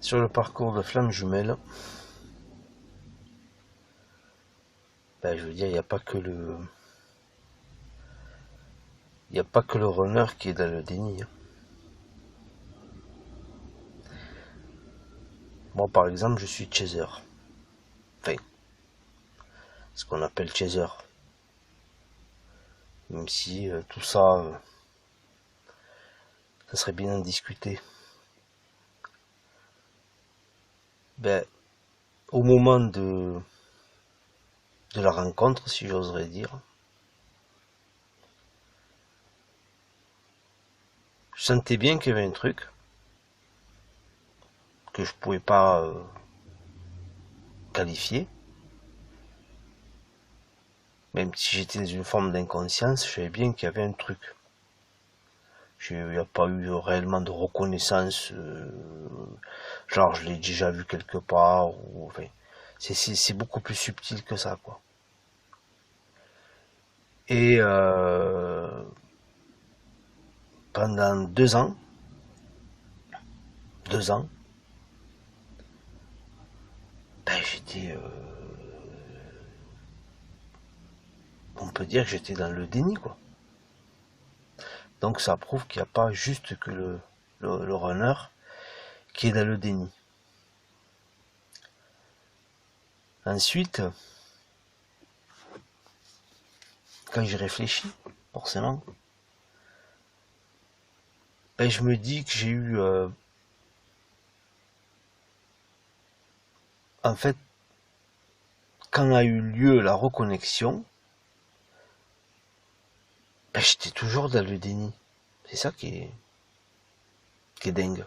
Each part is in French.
Sur le parcours de Flamme Jumelle, je veux dire, il n'y a pas que le runner qui est dans le déni. Moi, par exemple, je suis chaser. Enfin, ce qu'on appelle chaser. Même si tout ça, ça serait bien à discuter. Au moment de la rencontre, si j'oserais dire, je sentais bien qu'il y avait un truc que je pouvais pas qualifier. Même si j'étais dans une forme d'inconscience, je savais bien qu'il y avait un truc. Il n'y a pas eu réellement de reconnaissance, genre je l'ai déjà vu quelque part, ou enfin, c'est beaucoup plus subtil que ça, quoi. Et pendant 2 ans, j'étais, on peut dire que j'étais dans le déni, quoi. Donc ça prouve qu'il n'y a pas juste que le runner qui est dans le déni. Ensuite, quand j'y réfléchis, forcément, je me dis que j'ai eu, en fait, quand a eu lieu la reconnexion, j'étais toujours dans le déni. C'est ça qui est dingue.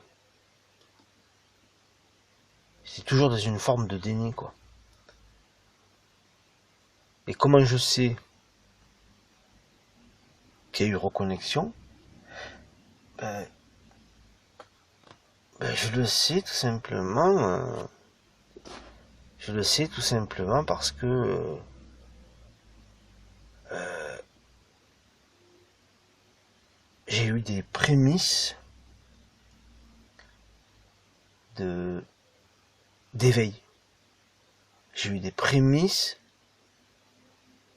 J'étais toujours dans une forme de déni, quoi. Et comment je sais qu'il y a eu reconnexion? Je le sais tout simplement. Je le sais tout simplement parce que j'ai eu des prémices d'éveil. J'ai eu des prémices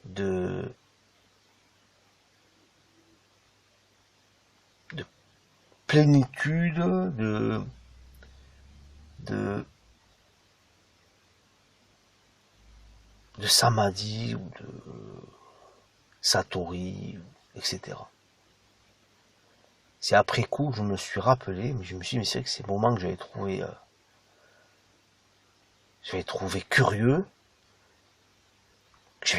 de plénitude, de samadhi ou de satori, etc. C'est après coup que je me suis rappelé, mais je me suis dit, mais c'est vrai que ces moments que j'avais trouvé curieux, que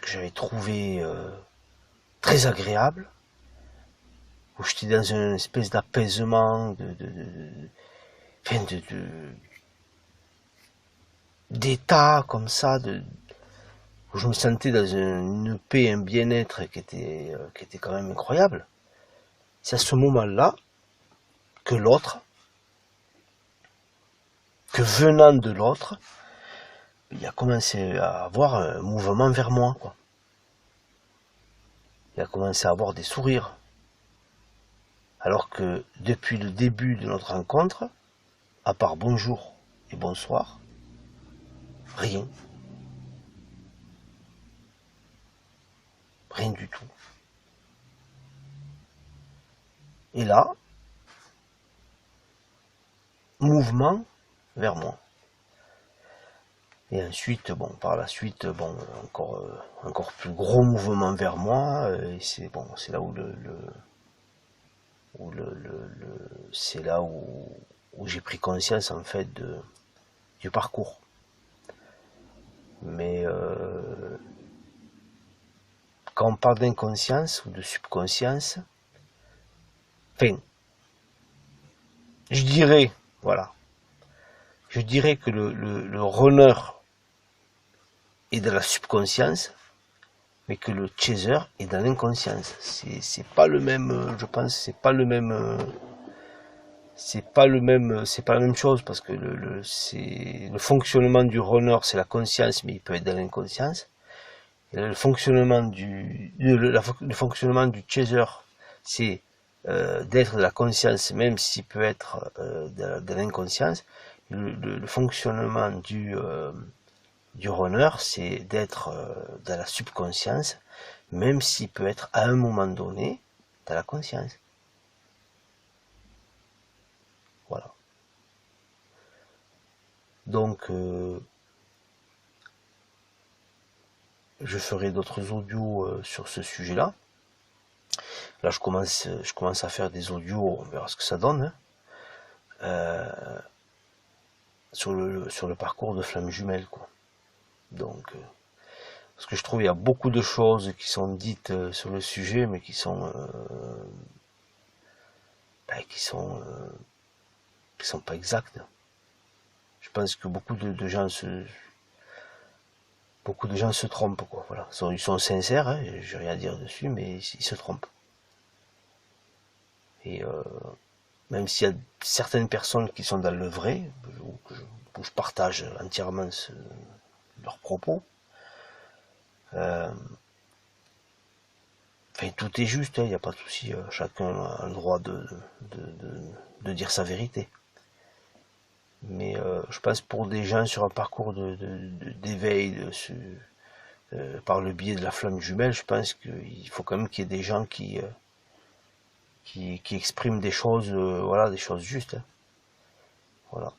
j'avais trouvé très agréable, où j'étais dans une espèce d'apaisement, d'état comme ça, où je me sentais dans une paix, un bien-être qui était quand même incroyable. C'est à ce moment-là que venant de l'autre, il a commencé à avoir un mouvement vers moi, quoi. Il a commencé à avoir des sourires. Alors que depuis le début de notre rencontre, à part bonjour et bonsoir, rien. Rien du tout. Et là, mouvement vers moi. Et ensuite, par la suite, encore plus gros mouvement vers moi. Et c'est là où j'ai pris conscience en fait du parcours. Mais quand on parle d'inconscience ou de subconscience, enfin, je dirais que le runner est dans la subconscience, mais que le chaser est dans l'inconscience. C'est pas le même, je pense, c'est pas la même chose, parce que le fonctionnement du runner, c'est la conscience, mais il peut être dans l'inconscience. Et le fonctionnement du chaser, c'est d'être de la conscience, même s'il peut être de l'inconscience, le fonctionnement du runner, c'est d'être dans la subconscience, même s'il peut être à un moment donné dans la conscience. Voilà. Donc, je ferai d'autres audios sur ce sujet-là. Là, je commence à faire des audios, on verra ce que ça donne, hein, sur le parcours de Flamme Jumelle, quoi. Donc, parce que je trouve qu'il y a beaucoup de choses qui sont dites sur le sujet, mais qui sont pas exactes. Je pense que beaucoup de gens se trompent, quoi. Voilà, ils sont sincères, hein, j'ai rien à dire dessus, mais ils se trompent. Et même s'il y a certaines personnes qui sont dans le vrai, où je partage entièrement leurs propos, enfin, tout est juste, il n'y a pas de souci, chacun a le droit de dire sa vérité. Mais je pense pour des gens sur un parcours d'éveil, par le biais de la flamme jumelle, je pense qu'il faut quand même qu'il y ait des gens qui expriment des choses, voilà, des choses justes, hein. Voilà.